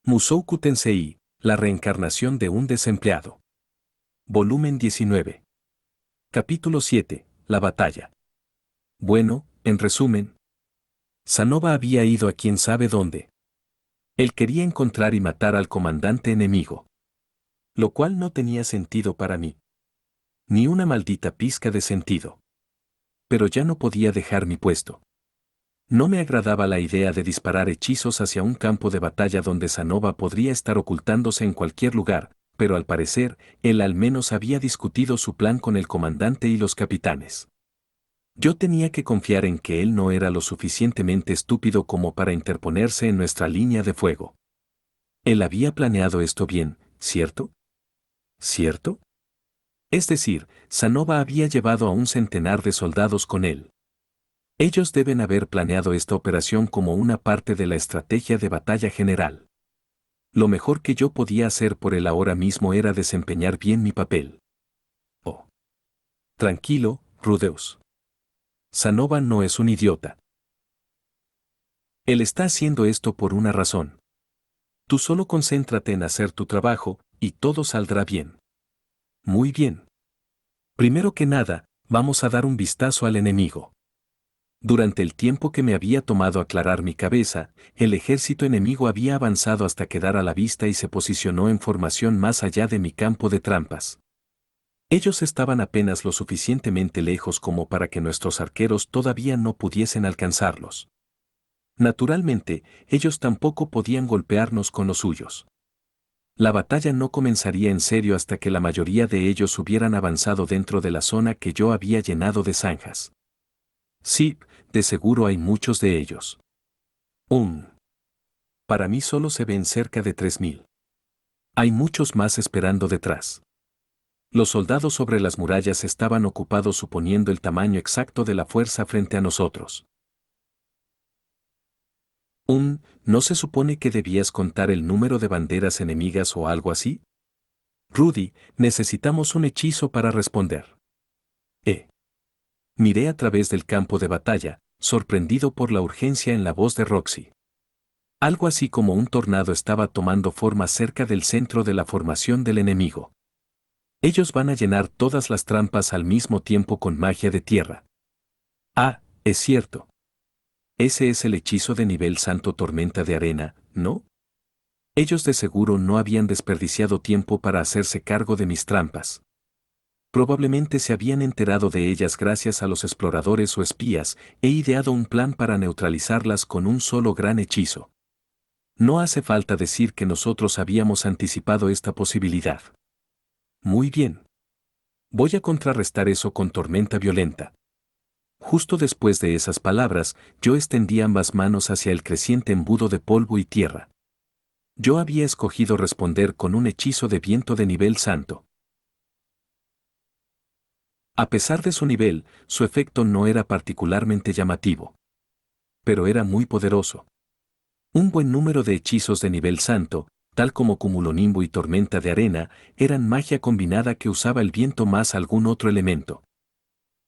Musouku Tensei, la reencarnación de un desempleado. Volumen 19. Capítulo 7, la batalla. Bueno, en resumen, Sanova había ido a quién sabe dónde. Él quería encontrar y matar al comandante enemigo. Lo cual no tenía sentido para mí. Ni una maldita pizca de sentido. Pero ya no podía dejar mi puesto. No me agradaba la idea de disparar hechizos hacia un campo de batalla donde Sanova podría estar ocultándose en cualquier lugar, pero al parecer, él al menos había discutido su plan con el comandante y los capitanes. Yo tenía que confiar en que él no era lo suficientemente estúpido como para interponerse en nuestra línea de fuego. Él había planeado esto bien, ¿cierto? ¿Cierto? Es decir, Sanova había llevado a un centenar de soldados con él. Ellos deben haber planeado esta operación como una parte de la estrategia de batalla general. Lo mejor que yo podía hacer por él ahora mismo era desempeñar bien mi papel. Oh. Tranquilo, Rudeus. Sanova no es un idiota. Él está haciendo esto por una razón. Tú solo concéntrate en hacer tu trabajo, y todo saldrá bien. Muy bien. Primero que nada, vamos a dar un vistazo al enemigo. Durante el tiempo que me había tomado aclarar mi cabeza, el ejército enemigo había avanzado hasta quedar a la vista y se posicionó en formación más allá de mi campo de trampas. Ellos estaban apenas lo suficientemente lejos como para que nuestros arqueros todavía no pudiesen alcanzarlos. Naturalmente, ellos tampoco podían golpearnos con los suyos. La batalla no comenzaría en serio hasta que la mayoría de ellos hubieran avanzado dentro de la zona que yo había llenado de zanjas. Sí, de seguro hay muchos de ellos. Para mí solo se ven cerca de 3000. Hay muchos más esperando detrás. Los soldados sobre las murallas estaban ocupados suponiendo el tamaño exacto de la fuerza frente a nosotros. ¿No se supone que debías contar el número de banderas enemigas o algo así? Rudy, necesitamos un hechizo para responder. Miré a través del campo de batalla, sorprendido por la urgencia en la voz de Roxy. Algo así como un tornado estaba tomando forma cerca del centro de la formación del enemigo. Ellos van a llenar todas las trampas al mismo tiempo con magia de tierra. Ah, es cierto. Ese es el hechizo de nivel santo tormenta de arena, ¿no? Ellos de seguro no habían desperdiciado tiempo para hacerse cargo de mis trampas. Probablemente se habían enterado de ellas gracias a los exploradores o espías, e ideado un plan para neutralizarlas con un solo gran hechizo. No hace falta decir que nosotros habíamos anticipado esta posibilidad. Muy bien. Voy a contrarrestar eso con tormenta violenta. Justo después de esas palabras, yo extendí ambas manos hacia el creciente embudo de polvo y tierra. Yo había escogido responder con un hechizo de viento de nivel santo. A pesar de su nivel, su efecto no era particularmente llamativo. Pero era muy poderoso. Un buen número de hechizos de nivel santo, tal como cumulonimbo y tormenta de arena, eran magia combinada que usaba el viento más algún otro elemento.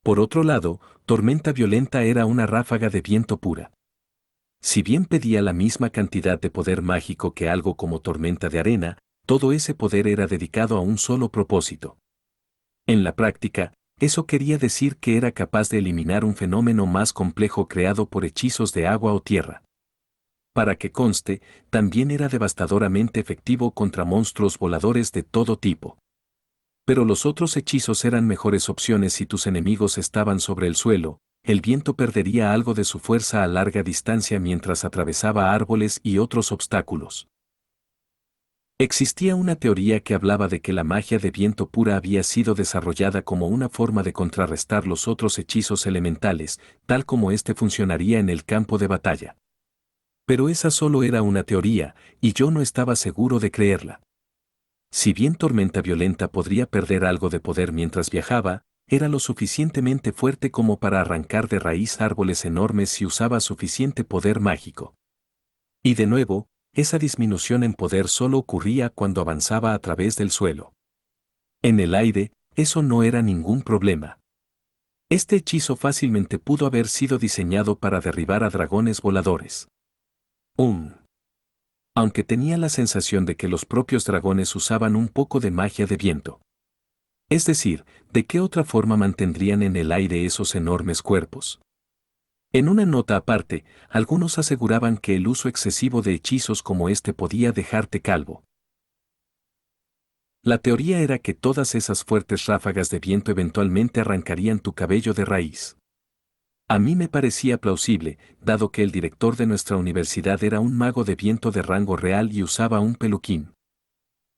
Por otro lado, tormenta violenta era una ráfaga de viento pura. Si bien pedía la misma cantidad de poder mágico que algo como tormenta de arena, todo ese poder era dedicado a un solo propósito. En la práctica, eso quería decir que era capaz de eliminar un fenómeno más complejo creado por hechizos de agua o tierra. Para que conste, también era devastadoramente efectivo contra monstruos voladores de todo tipo. Pero los otros hechizos eran mejores opciones si tus enemigos estaban sobre el suelo. El viento perdería algo de su fuerza a larga distancia mientras atravesaba árboles y otros obstáculos. Existía una teoría que hablaba de que la magia de viento pura había sido desarrollada como una forma de contrarrestar los otros hechizos elementales, tal como este funcionaría en el campo de batalla. Pero esa solo era una teoría, y yo no estaba seguro de creerla. Si bien tormenta violenta podría perder algo de poder mientras viajaba, era lo suficientemente fuerte como para arrancar de raíz árboles enormes si usaba suficiente poder mágico. Y de nuevo, esa disminución en poder solo ocurría cuando avanzaba a través del suelo. En el aire, eso no era ningún problema. Este hechizo fácilmente pudo haber sido diseñado para derribar a dragones voladores. Aunque tenía la sensación de que los propios dragones usaban un poco de magia de viento. Es decir, ¿de qué otra forma mantendrían en el aire esos enormes cuerpos? En una nota aparte, algunos aseguraban que el uso excesivo de hechizos como este podía dejarte calvo. La teoría era que todas esas fuertes ráfagas de viento eventualmente arrancarían tu cabello de raíz. A mí me parecía plausible, dado que el director de nuestra universidad era un mago de viento de rango real y usaba un peluquín.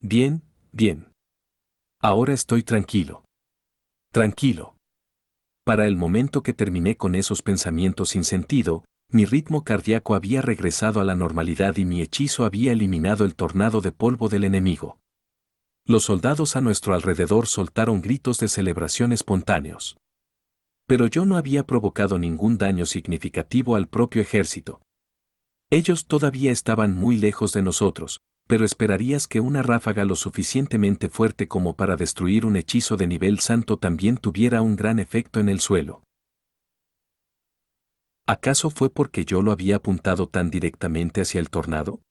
Bien, bien. Ahora estoy tranquilo. Tranquilo. Para el momento que terminé con esos pensamientos sin sentido, mi ritmo cardíaco había regresado a la normalidad y mi hechizo había eliminado el tornado de polvo del enemigo. Los soldados a nuestro alrededor soltaron gritos de celebración espontáneos. Pero yo no había provocado ningún daño significativo al propio ejército. Ellos todavía estaban muy lejos de nosotros, pero esperarías que una ráfaga lo suficientemente fuerte como para destruir un hechizo de nivel santo también tuviera un gran efecto en el suelo. ¿Acaso fue porque yo lo había apuntado tan directamente hacia el tornado?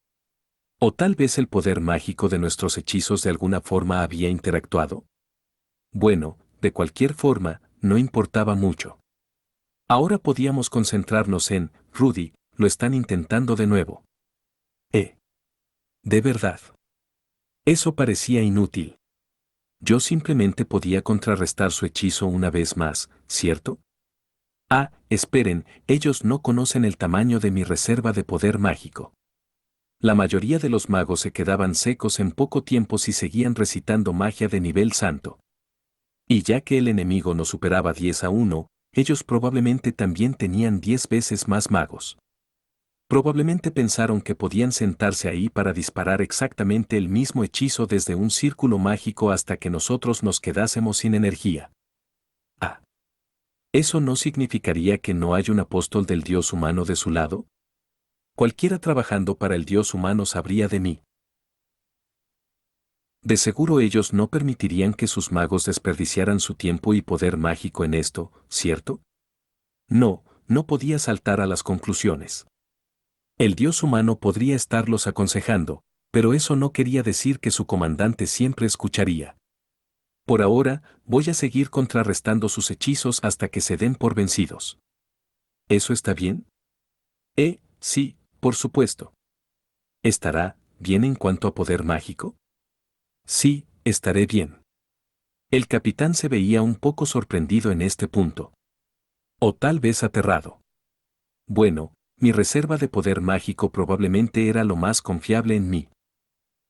¿O tal vez el poder mágico de nuestros hechizos de alguna forma había interactuado? Bueno, de cualquier forma, no importaba mucho. Ahora podíamos concentrarnos en, Rudy, lo están intentando de nuevo. De verdad. Eso parecía inútil. Yo simplemente podía contrarrestar su hechizo una vez más, ¿cierto? Ah, esperen, ellos no conocen el tamaño de mi reserva de poder mágico. La mayoría de los magos se quedaban secos en poco tiempo si seguían recitando magia de nivel santo. Y ya que el enemigo no superaba 10-1, ellos probablemente también tenían 10 veces más magos. Probablemente pensaron que podían sentarse ahí para disparar exactamente el mismo hechizo desde un círculo mágico hasta que nosotros nos quedásemos sin energía. Ah. ¿Eso no significaría que no hay un apóstol del dios humano de su lado? Cualquiera trabajando para el dios humano sabría de mí. De seguro ellos no permitirían que sus magos desperdiciaran su tiempo y poder mágico en esto, ¿cierto? No, no podía saltar a las conclusiones. El dios humano podría estarlos aconsejando, pero eso no quería decir que su comandante siempre escucharía. Por ahora, voy a seguir contrarrestando sus hechizos hasta que se den por vencidos. ¿Eso está bien? Sí, por supuesto. ¿Estará bien en cuanto a poder mágico? Sí, estaré bien. El capitán se veía un poco sorprendido en este punto. O tal vez aterrado. Bueno, mi reserva de poder mágico probablemente era lo más confiable en mí.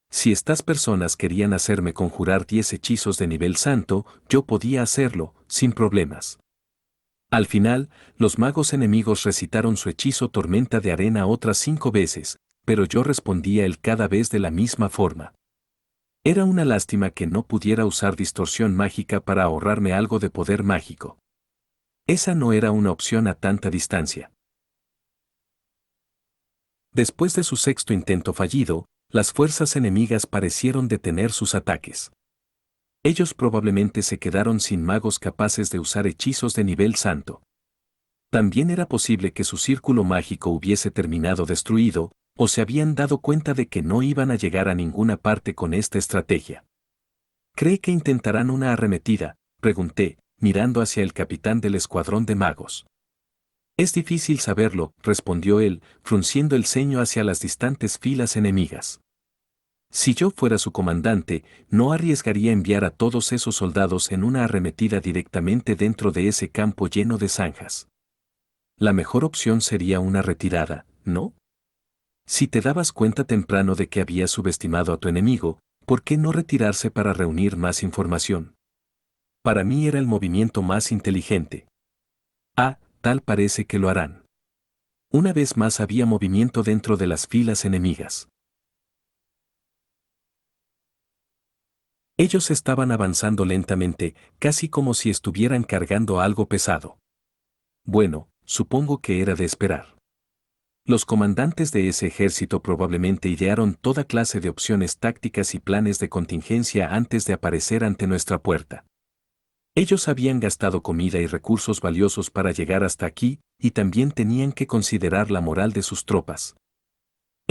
Si estas personas querían hacerme conjurar 10 hechizos de nivel santo, yo podía hacerlo, sin problemas. Al final, los magos enemigos recitaron su hechizo tormenta de arena otras 5 veces, pero yo respondía él cada vez de la misma forma. Era una lástima que no pudiera usar distorsión mágica para ahorrarme algo de poder mágico. Esa no era una opción a tanta distancia. Después de su sexto intento fallido, las fuerzas enemigas parecieron detener sus ataques. Ellos probablemente se quedaron sin magos capaces de usar hechizos de nivel santo. También era posible que su círculo mágico hubiese terminado destruido, o se habían dado cuenta de que no iban a llegar a ninguna parte con esta estrategia. ¿Cree que intentarán una arremetida?, pregunté, mirando hacia el capitán del escuadrón de magos. Es difícil saberlo, respondió él, frunciendo el ceño hacia las distantes filas enemigas. Si yo fuera su comandante, no arriesgaría enviar a todos esos soldados en una arremetida directamente dentro de ese campo lleno de zanjas. La mejor opción sería una retirada, ¿no? Si te dabas cuenta temprano de que habías subestimado a tu enemigo, ¿por qué no retirarse para reunir más información? Para mí era el movimiento más inteligente. Ah, tal parece que lo harán. Una vez más había movimiento dentro de las filas enemigas. Ellos estaban avanzando lentamente, casi como si estuvieran cargando algo pesado. Bueno, supongo que era de esperar. Los comandantes de ese ejército probablemente idearon toda clase de opciones tácticas y planes de contingencia antes de aparecer ante nuestra puerta. Ellos habían gastado comida y recursos valiosos para llegar hasta aquí, y también tenían que considerar la moral de sus tropas.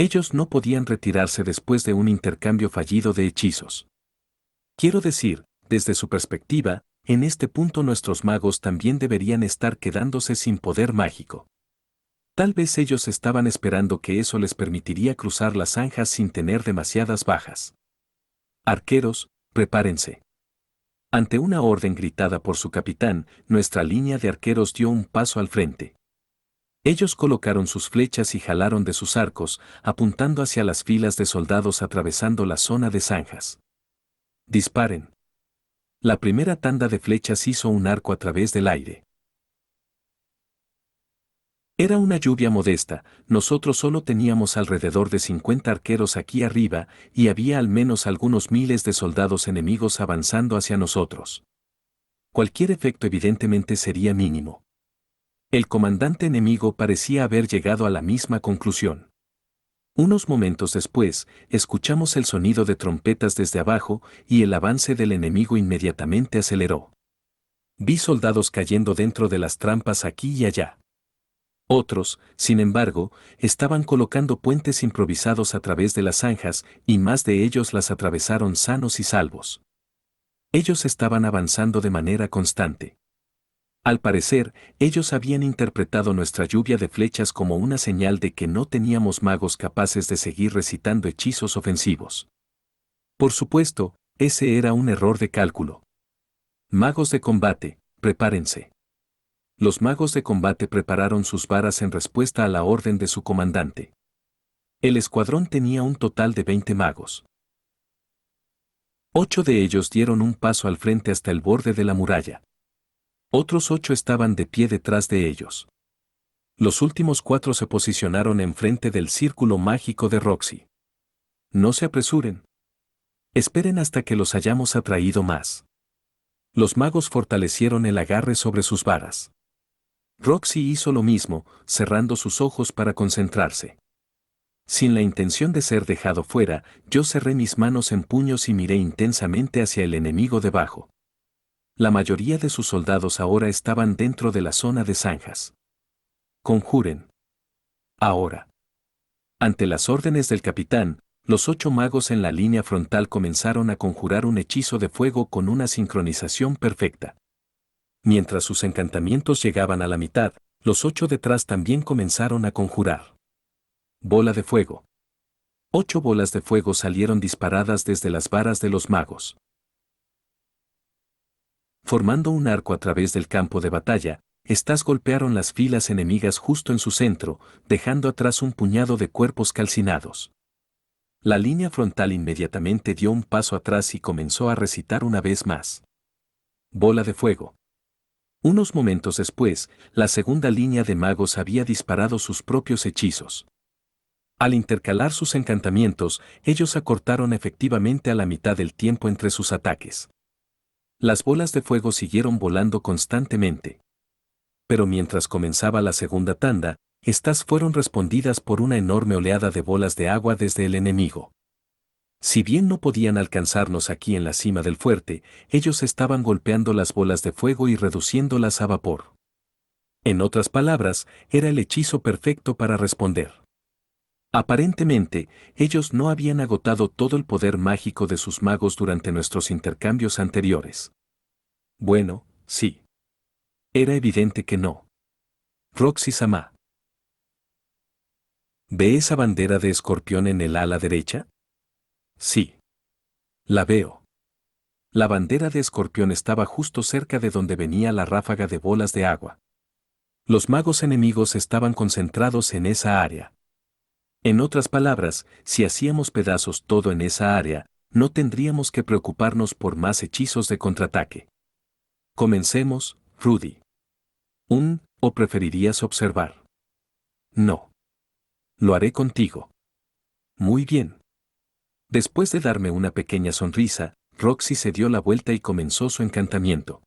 Ellos no podían retirarse después de un intercambio fallido de hechizos. Quiero decir, desde su perspectiva, en este punto nuestros magos también deberían estar quedándose sin poder mágico. Tal vez ellos estaban esperando que eso les permitiría cruzar las zanjas sin tener demasiadas bajas. Arqueros, prepárense. Ante una orden gritada por su capitán, nuestra línea de arqueros dio un paso al frente. Ellos colocaron sus flechas y jalaron de sus arcos, apuntando hacia las filas de soldados atravesando la zona de zanjas. Disparen. La primera tanda de flechas hizo un arco a través del aire. Era una lluvia modesta, nosotros solo teníamos alrededor de 50 arqueros aquí arriba, y había al menos algunos miles de soldados enemigos avanzando hacia nosotros. Cualquier efecto evidentemente sería mínimo. El comandante enemigo parecía haber llegado a la misma conclusión. Unos momentos después, escuchamos el sonido de trompetas desde abajo y el avance del enemigo inmediatamente aceleró. Vi soldados cayendo dentro de las trampas aquí y allá. Otros, sin embargo, estaban colocando puentes improvisados a través de las zanjas y más de ellos las atravesaron sanos y salvos. Ellos estaban avanzando de manera constante. Al parecer, ellos habían interpretado nuestra lluvia de flechas como una señal de que no teníamos magos capaces de seguir recitando hechizos ofensivos. Por supuesto, ese era un error de cálculo. Magos de combate, prepárense. Los magos de combate prepararon sus varas en respuesta a la orden de su comandante. El escuadrón tenía un total de 20 magos. 8 de ellos dieron un paso al frente hasta el borde de la muralla. Otros 8 estaban de pie detrás de ellos. Los últimos 4 se posicionaron enfrente del círculo mágico de Roxy. No se apresuren. Esperen hasta que los hayamos atraído más. Los magos fortalecieron el agarre sobre sus varas. Roxy hizo lo mismo, cerrando sus ojos para concentrarse. Sin la intención de ser dejado fuera, yo cerré mis manos en puños y miré intensamente hacia el enemigo debajo. La mayoría de sus soldados ahora estaban dentro de la zona de zanjas. Conjuren. Ahora. Ante las órdenes del capitán, los 8 magos en la línea frontal comenzaron a conjurar un hechizo de fuego con una sincronización perfecta. Mientras sus encantamientos llegaban a la mitad, los 8 detrás también comenzaron a conjurar. Bola de fuego. 8 bolas de fuego salieron disparadas desde las varas de los magos. Formando un arco a través del campo de batalla, estas golpearon las filas enemigas justo en su centro, dejando atrás un puñado de cuerpos calcinados. La línea frontal inmediatamente dio un paso atrás y comenzó a recitar una vez más. Bola de fuego. Unos momentos después, la segunda línea de magos había disparado sus propios hechizos. Al intercalar sus encantamientos, ellos acortaron efectivamente a la mitad del tiempo entre sus ataques. Las bolas de fuego siguieron volando constantemente. Pero mientras comenzaba la segunda tanda, estas fueron respondidas por una enorme oleada de bolas de agua desde el enemigo. Si bien no podían alcanzarnos aquí en la cima del fuerte, ellos estaban golpeando las bolas de fuego y reduciéndolas a vapor. En otras palabras, era el hechizo perfecto para responder. Aparentemente, ellos no habían agotado todo el poder mágico de sus magos durante nuestros intercambios anteriores. Bueno, sí. Era evidente que no. Roxy-sama. ¿Ve esa bandera de escorpión en el ala derecha? Sí. La veo. La bandera de escorpión estaba justo cerca de donde venía la ráfaga de bolas de agua. Los magos enemigos estaban concentrados en esa área. En otras palabras, si hacíamos pedazos todo en esa área, no tendríamos que preocuparnos por más hechizos de contraataque. Comencemos, Rudy. ¿O preferirías observar? No. Lo haré contigo. Muy bien. Después de darme una pequeña sonrisa, Roxy se dio la vuelta y comenzó su encantamiento.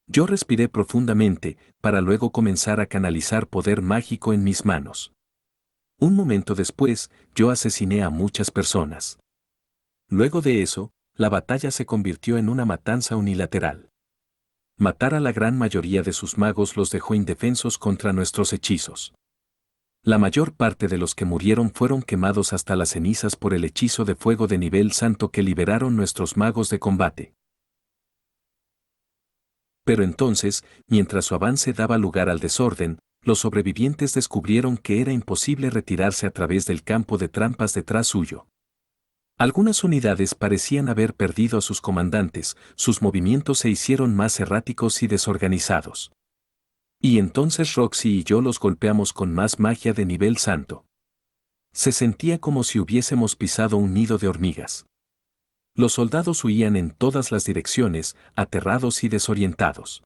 Yo respiré profundamente, para luego comenzar a canalizar poder mágico en mis manos. Un momento después, yo asesiné a muchas personas. Luego de eso, la batalla se convirtió en una matanza unilateral. Matar a la gran mayoría de sus magos los dejó indefensos contra nuestros hechizos. La mayor parte de los que murieron fueron quemados hasta las cenizas por el hechizo de fuego de nivel santo que liberaron nuestros magos de combate. Pero entonces, mientras su avance daba lugar al desorden, los sobrevivientes descubrieron que era imposible retirarse a través del campo de trampas detrás suyo. Algunas unidades parecían haber perdido a sus comandantes, sus movimientos se hicieron más erráticos y desorganizados. Y entonces Roxy y yo los golpeamos con más magia de nivel santo. Se sentía como si hubiésemos pisado un nido de hormigas. Los soldados huían en todas las direcciones, aterrados y desorientados.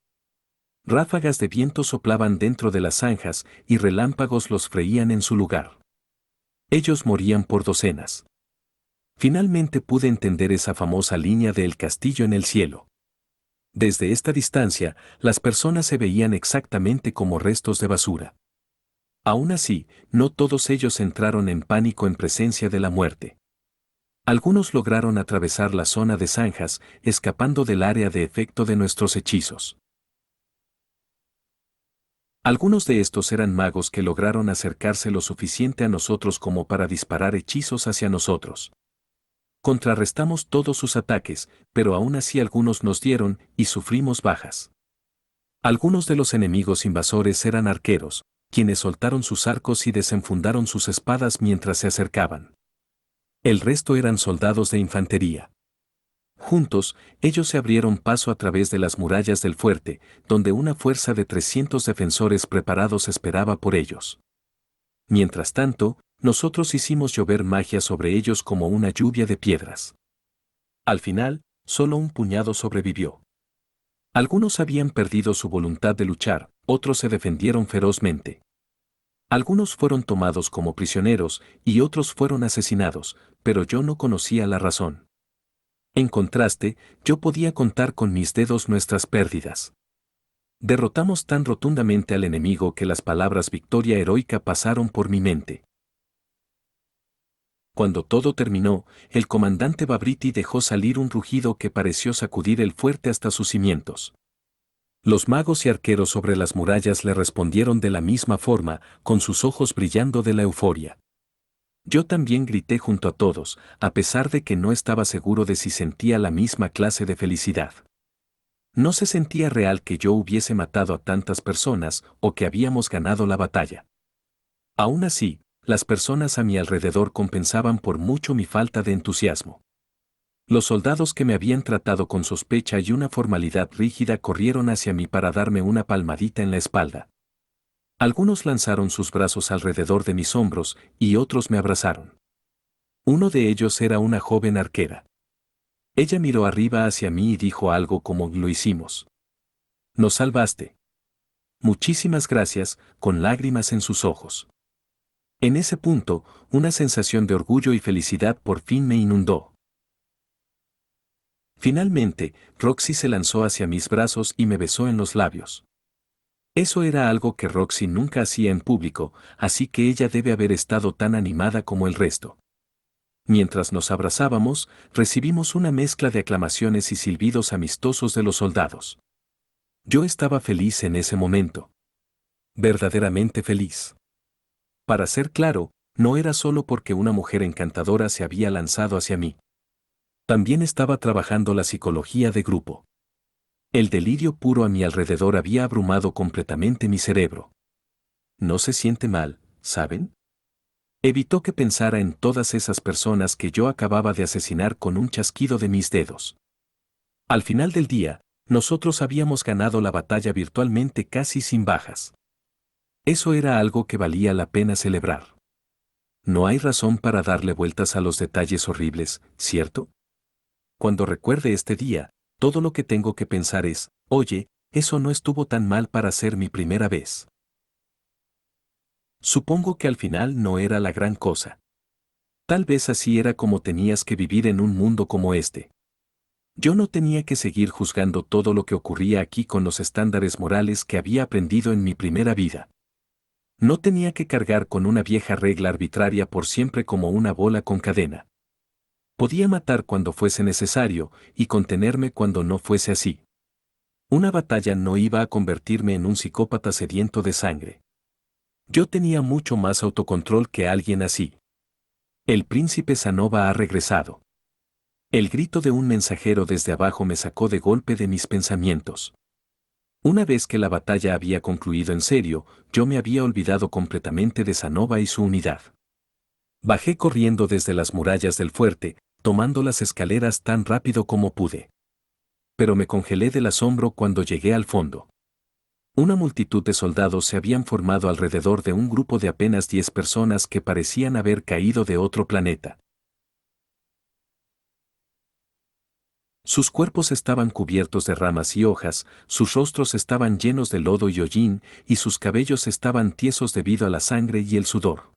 Ráfagas de viento soplaban dentro de las zanjas y relámpagos los freían en su lugar. Ellos morían por docenas. Finalmente pude entender esa famosa línea de El castillo en el cielo. Desde esta distancia, las personas se veían exactamente como restos de basura. Aún así, no todos ellos entraron en pánico en presencia de la muerte. Algunos lograron atravesar la zona de zanjas, escapando del área de efecto de nuestros hechizos. Algunos de estos eran magos que lograron acercarse lo suficiente a nosotros como para disparar hechizos hacia nosotros. Contrarrestamos todos sus ataques, pero aún así algunos nos dieron y sufrimos bajas. Algunos de los enemigos invasores eran arqueros, quienes soltaron sus arcos y desenfundaron sus espadas mientras se acercaban. El resto eran soldados de infantería. Juntos, ellos se abrieron paso a través de las murallas del fuerte, donde una fuerza de 300 defensores preparados esperaba por ellos. Mientras tanto, nosotros hicimos llover magia sobre ellos como una lluvia de piedras. Al final, solo un puñado sobrevivió. Algunos habían perdido su voluntad de luchar, otros se defendieron ferozmente. Algunos fueron tomados como prisioneros y otros fueron asesinados, pero yo no conocía la razón. En contraste, yo podía contar con mis dedos nuestras pérdidas. Derrotamos tan rotundamente al enemigo que las palabras victoria heroica pasaron por mi mente. Cuando todo terminó, el comandante Babriti dejó salir un rugido que pareció sacudir el fuerte hasta sus cimientos. Los magos y arqueros sobre las murallas le respondieron de la misma forma, con sus ojos brillando de la euforia. Yo también grité junto a todos, a pesar de que no estaba seguro de si sentía la misma clase de felicidad. No se sentía real que yo hubiese matado a tantas personas o que habíamos ganado la batalla. Aún así, las personas a mi alrededor compensaban por mucho mi falta de entusiasmo. Los soldados que me habían tratado con sospecha y una formalidad rígida corrieron hacia mí para darme una palmadita en la espalda. Algunos lanzaron sus brazos alrededor de mis hombros y otros me abrazaron. Uno de ellos era una joven arquera. Ella miró arriba hacia mí y dijo algo como lo hicimos. Nos salvaste. Muchísimas gracias, con lágrimas en sus ojos. En ese punto, una sensación de orgullo y felicidad por fin me inundó. Finalmente, Roxy se lanzó hacia mis brazos y me besó en los labios. Eso era algo que Roxy nunca hacía en público, así que ella debe haber estado tan animada como el resto. Mientras nos abrazábamos, recibimos una mezcla de aclamaciones y silbidos amistosos de los soldados. Yo estaba feliz en ese momento. Verdaderamente feliz. Para ser claro, no era solo porque una mujer encantadora se había lanzado hacia mí. También estaba trabajando la psicología de grupo. El delirio puro a mi alrededor había abrumado completamente mi cerebro. No se siente mal, ¿saben? Evitó que pensara en todas esas personas que yo acababa de asesinar con un chasquido de mis dedos. Al final del día, nosotros habíamos ganado la batalla virtualmente casi sin bajas. Eso era algo que valía la pena celebrar. No hay razón para darle vueltas a los detalles horribles, ¿cierto? Cuando recuerde este día, todo lo que tengo que pensar es, oye, eso no estuvo tan mal para ser mi primera vez. Supongo que al final no era la gran cosa. Tal vez así era como tenías que vivir en un mundo como este. Yo no tenía que seguir juzgando todo lo que ocurría aquí con los estándares morales que había aprendido en mi primera vida. No tenía que cargar con una vieja regla arbitraria por siempre como una bola con cadena. Podía matar cuando fuese necesario y contenerme cuando no fuese así. Una batalla no iba a convertirme en un psicópata sediento de sangre. Yo tenía mucho más autocontrol que alguien así. El príncipe Sanova ha regresado. El grito de un mensajero desde abajo me sacó de golpe de mis pensamientos. Una vez que la batalla había concluido en serio, yo me había olvidado completamente de Sanova y su unidad. Bajé corriendo desde las murallas del fuerte, tomando las escaleras tan rápido como pude. Pero me congelé del asombro cuando llegué al fondo. Una multitud de soldados se habían formado alrededor de un grupo de apenas 10 personas que parecían haber caído de otro planeta. Sus cuerpos estaban cubiertos de ramas y hojas, sus rostros estaban llenos de lodo y hollín, y sus cabellos estaban tiesos debido a la sangre y el sudor.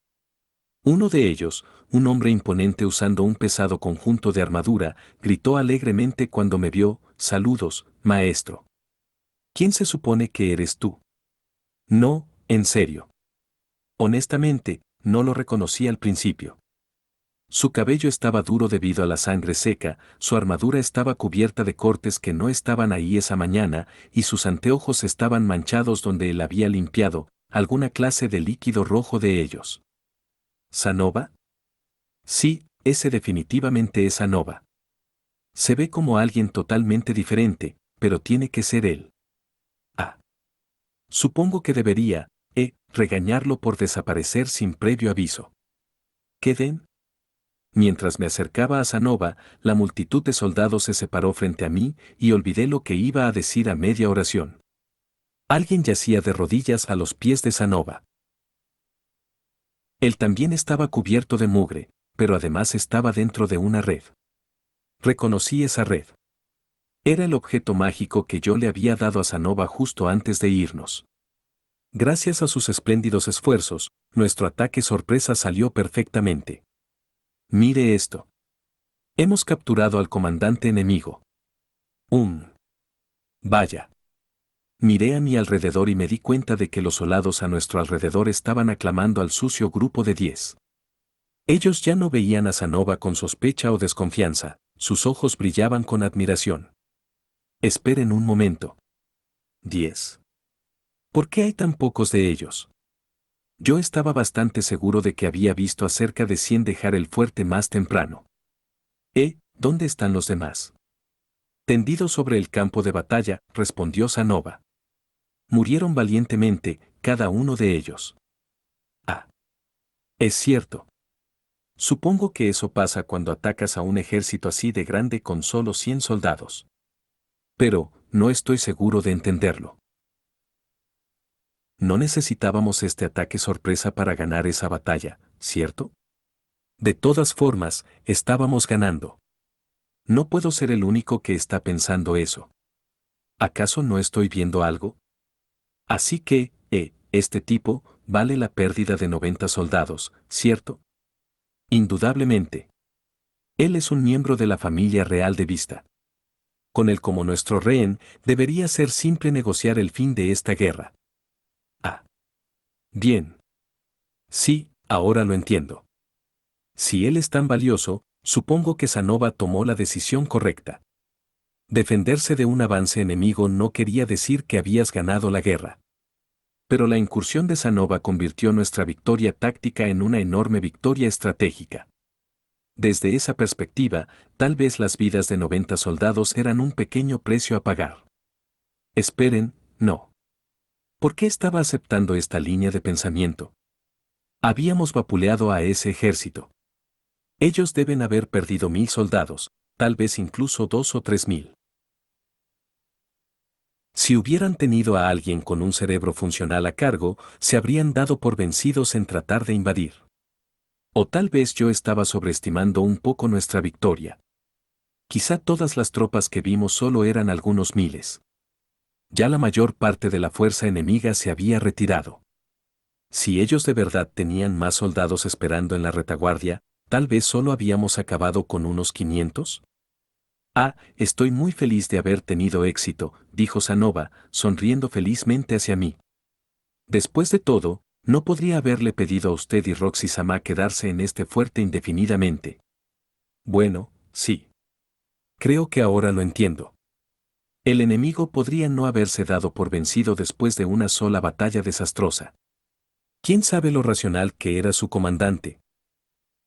Uno de ellos, un hombre imponente usando un pesado conjunto de armadura, gritó alegremente cuando me vio: «Saludos, maestro». ¿Quién se supone que eres tú? No, en serio. Honestamente, no lo reconocí al principio. Su cabello estaba duro debido a la sangre seca, su armadura estaba cubierta de cortes que no estaban ahí esa mañana, y sus anteojos estaban manchados donde él había limpiado alguna clase de líquido rojo de ellos. ¿Sanova? Sí, ese definitivamente es Sanova. Se ve como alguien totalmente diferente, pero tiene que ser él. Ah. Supongo que debería, regañarlo por desaparecer sin previo aviso. ¿Qué den? Mientras me acercaba a Sanova, la multitud de soldados se separó frente a mí y olvidé lo que iba a decir a media oración. Alguien yacía de rodillas a los pies de Sanova. Él también estaba cubierto de mugre, pero además estaba dentro de una red. Reconocí esa red. Era el objeto mágico que yo le había dado a Sanova justo antes de irnos. Gracias a sus espléndidos esfuerzos, nuestro ataque sorpresa salió perfectamente. Mire esto. Hemos capturado al comandante enemigo. Vaya. Miré a mi alrededor y me di cuenta de que los soldados a nuestro alrededor estaban aclamando al sucio grupo de 10. Ellos ya no veían a Sanova con sospecha o desconfianza, sus ojos brillaban con admiración. Esperen un momento. 10. ¿Por qué hay tan pocos de ellos? Yo estaba bastante seguro de que había visto a cerca de 100 dejar el fuerte más temprano. ¿Dónde están los demás? Tendidos sobre el campo de batalla, respondió Sanova. Murieron valientemente, cada uno de ellos. Ah. Es cierto. Supongo que eso pasa cuando atacas a un ejército así de grande con solo 100 soldados. Pero, no estoy seguro de entenderlo. No necesitábamos este ataque sorpresa para ganar esa batalla, ¿cierto? De todas formas, estábamos ganando. No puedo ser el único que está pensando eso. ¿Acaso no estoy viendo algo? Así que, este tipo, vale la pérdida de 90 soldados, ¿cierto? Indudablemente. Él es un miembro de la familia real de Vista. Con él como nuestro rehén, debería ser simple negociar el fin de esta guerra. Ah. Bien. Sí, ahora lo entiendo. Si él es tan valioso, supongo que Sanova tomó la decisión correcta. Defenderse de un avance enemigo no quería decir que habías ganado la guerra. Pero la incursión de Sanova convirtió nuestra victoria táctica en una enorme victoria estratégica. Desde esa perspectiva, tal vez las vidas de 90 soldados eran un pequeño precio a pagar. Esperen, no. ¿Por qué estaba aceptando esta línea de pensamiento? Habíamos vapuleado a ese ejército. Ellos deben haber perdido 1000 soldados, tal vez incluso 2 o 3000. Si hubieran tenido a alguien con un cerebro funcional a cargo, se habrían dado por vencidos en tratar de invadir. O tal vez yo estaba sobreestimando un poco nuestra victoria. Quizá todas las tropas que vimos solo eran algunos miles. Ya la mayor parte de la fuerza enemiga se había retirado. Si ellos de verdad tenían más soldados esperando en la retaguardia, tal vez solo habíamos acabado con unos 500. Estoy muy feliz de haber tenido éxito, dijo Sanova, sonriendo felizmente hacia mí. Después de todo, no podría haberle pedido a usted y Roxy-sama quedarse en este fuerte indefinidamente. Bueno, sí. Creo que ahora lo entiendo. El enemigo podría no haberse dado por vencido después de una sola batalla desastrosa. ¿Quién sabe lo racional que era su comandante?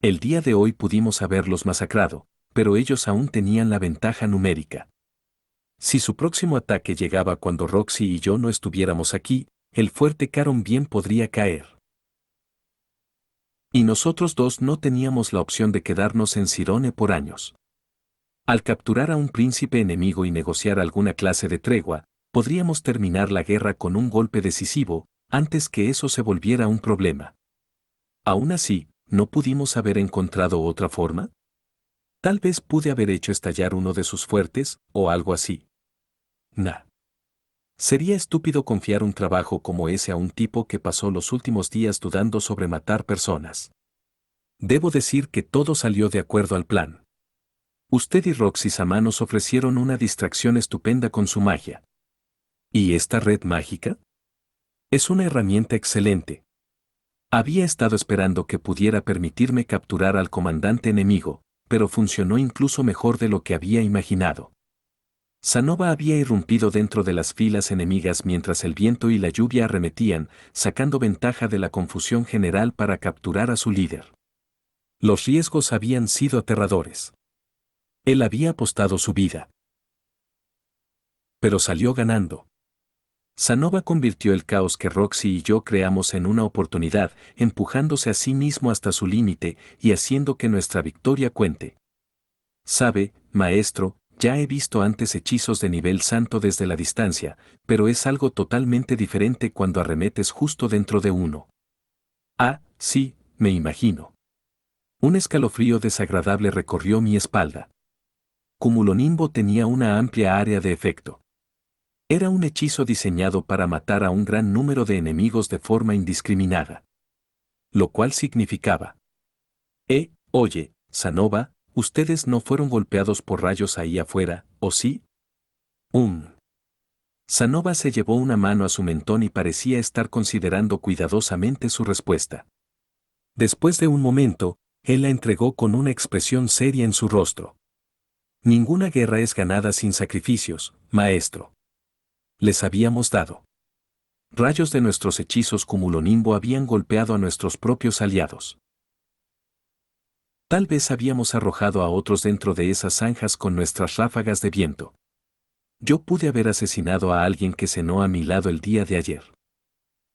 El día de hoy pudimos haberlos masacrado, pero ellos aún tenían la ventaja numérica. Si su próximo ataque llegaba cuando Roxy y yo no estuviéramos aquí, el fuerte Caron bien podría caer. Y nosotros dos no teníamos la opción de quedarnos en Cirone por años. Al capturar a un príncipe enemigo y negociar alguna clase de tregua, podríamos terminar la guerra con un golpe decisivo, antes que eso se volviera un problema. Aún así, ¿no pudimos haber encontrado otra forma? Tal vez pude haber hecho estallar uno de sus fuertes, o algo así. Nah. Sería estúpido confiar un trabajo como ese a un tipo que pasó los últimos días dudando sobre matar personas. Debo decir que todo salió de acuerdo al plan. Usted y Roxy Sama nos ofrecieron una distracción estupenda con su magia. ¿Y esta red mágica? Es una herramienta excelente. Había estado esperando que pudiera permitirme capturar al comandante enemigo, pero funcionó incluso mejor de lo que había imaginado. Sanova había irrumpido dentro de las filas enemigas mientras el viento y la lluvia arremetían, sacando ventaja de la confusión general para capturar a su líder. Los riesgos habían sido aterradores. Él había apostado su vida. Pero salió ganando. Sanova convirtió el caos que Roxy y yo creamos en una oportunidad, empujándose a sí mismo hasta su límite y haciendo que nuestra victoria cuente. Sabe, maestro, ya he visto antes hechizos de nivel santo desde la distancia, pero es algo totalmente diferente cuando arremetes justo dentro de uno. Ah, sí, me imagino. Un escalofrío desagradable recorrió mi espalda. Cumulonimbo tenía una amplia área de efecto. Era un hechizo diseñado para matar a un gran número de enemigos de forma indiscriminada. Lo cual significaba: oye, Sanova, ustedes no fueron golpeados por rayos ahí afuera, ¿o sí? Sanova se llevó una mano a su mentón y parecía estar considerando cuidadosamente su respuesta. Después de un momento, él la entregó con una expresión seria en su rostro. Ninguna guerra es ganada sin sacrificios, maestro. Les habíamos dado. Rayos de nuestros hechizos cumulonimbo habían golpeado a nuestros propios aliados. Tal vez habíamos arrojado a otros dentro de esas zanjas con nuestras ráfagas de viento. Yo pude haber asesinado a alguien que cenó a mi lado el día de ayer.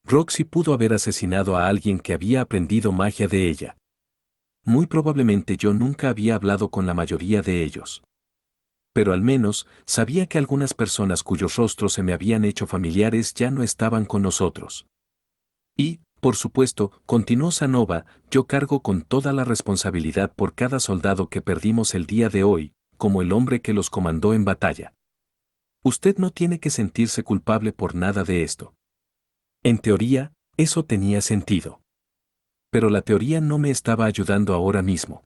Roxy pudo haber asesinado a alguien que había aprendido magia de ella. Muy probablemente yo nunca había hablado con la mayoría de ellos. Pero al menos sabía que algunas personas cuyos rostros se me habían hecho familiares ya no estaban con nosotros. Y, por supuesto, continuó Sanova, yo cargo con toda la responsabilidad por cada soldado que perdimos el día de hoy, como el hombre que los comandó en batalla. Usted no tiene que sentirse culpable por nada de esto. En teoría, eso tenía sentido. Pero la teoría no me estaba ayudando ahora mismo.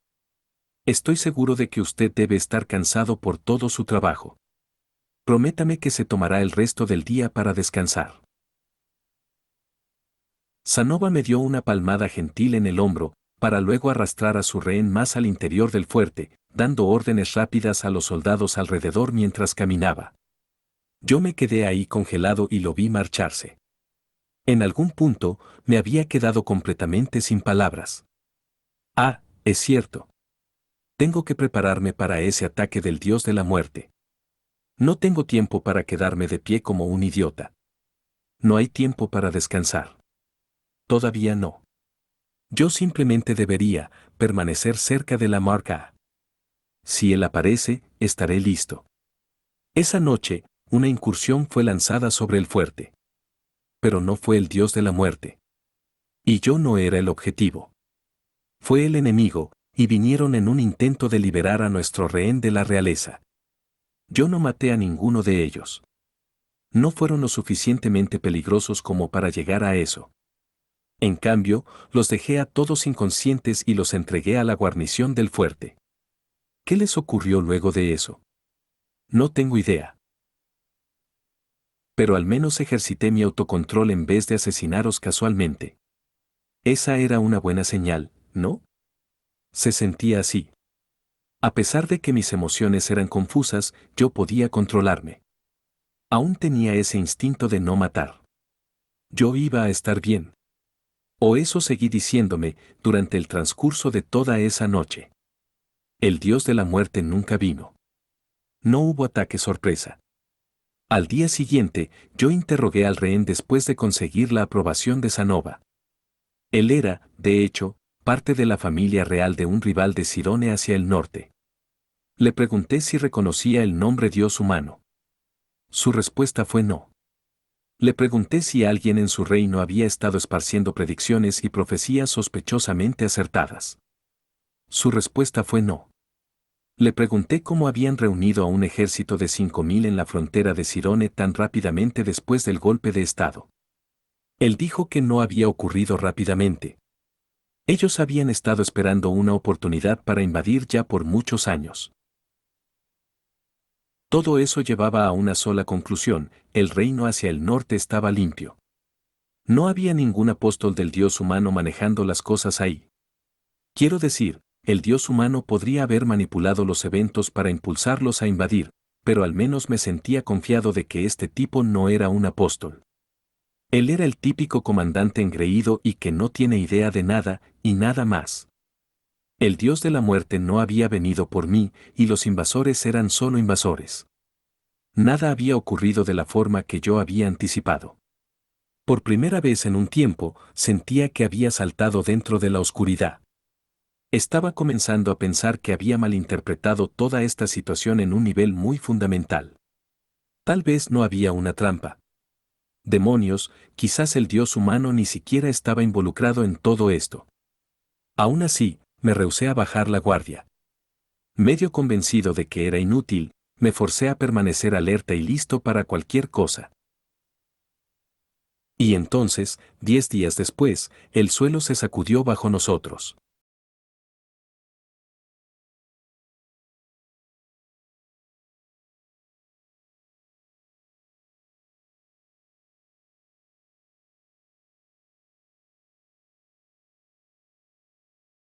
Estoy seguro de que usted debe estar cansado por todo su trabajo. Prométame que se tomará el resto del día para descansar. Sanova me dio una palmada gentil en el hombro, para luego arrastrar a su rehén más al interior del fuerte, dando órdenes rápidas a los soldados alrededor mientras caminaba. Yo me quedé ahí congelado y lo vi marcharse. En algún punto, me había quedado completamente sin palabras. Ah, es cierto. Tengo que prepararme para ese ataque del dios de la muerte. No tengo tiempo para quedarme de pie como un idiota. No hay tiempo para descansar. Todavía no. Yo simplemente debería permanecer cerca de la marca A. Si él aparece, estaré listo. Esa noche, una incursión fue lanzada sobre el fuerte. Pero no fue el dios de la muerte. Y yo no era el objetivo. Fue el enemigo, y vinieron en un intento de liberar a nuestro rehén de la realeza. Yo no maté a ninguno de ellos. No fueron lo suficientemente peligrosos como para llegar a eso. En cambio, los dejé a todos inconscientes y los entregué a la guarnición del fuerte. ¿Qué les ocurrió luego de eso? No tengo idea. Pero al menos ejercité mi autocontrol en vez de asesinaros casualmente. Esa era una buena señal, ¿no? Se sentía así. A pesar de que mis emociones eran confusas, yo podía controlarme. Aún tenía ese instinto de no matar. Yo iba a estar bien. O eso seguí diciéndome durante el transcurso de toda esa noche. El dios de la muerte nunca vino. No hubo ataque sorpresa. Al día siguiente, yo interrogué al rehén después de conseguir la aprobación de Sanova. Él era, de hecho, parte de la familia real de un rival de Cirone hacia el norte. Le pregunté si reconocía el nombre dios humano. Su respuesta fue no. Le pregunté si alguien en su reino había estado esparciendo predicciones y profecías sospechosamente acertadas. Su respuesta fue no. Le pregunté cómo habían reunido a un ejército de 5.000 en la frontera de Cirone tan rápidamente después del golpe de Estado. Él dijo que no había ocurrido rápidamente. Ellos habían estado esperando una oportunidad para invadir ya por muchos años. Todo eso llevaba a una sola conclusión: el reino hacia el norte estaba limpio. No había ningún apóstol del dios humano manejando las cosas ahí. Quiero decir, el dios humano podría haber manipulado los eventos para impulsarlos a invadir, pero al menos me sentía confiado de que este tipo no era un apóstol. Él era el típico comandante engreído y que no tiene idea de nada, y nada más. El dios de la muerte no había venido por mí, y los invasores eran solo invasores. Nada había ocurrido de la forma que yo había anticipado. Por primera vez en un tiempo, sentía que había saltado dentro de la oscuridad. Estaba comenzando a pensar que había malinterpretado toda esta situación en un nivel muy fundamental. Tal vez no había una trampa. Demonios, quizás el dios humano ni siquiera estaba involucrado en todo esto. Aún así, me rehusé a bajar la guardia. Medio convencido de que era inútil, me forcé a permanecer alerta y listo para cualquier cosa. Y entonces, 10 días después, el suelo se sacudió bajo nosotros.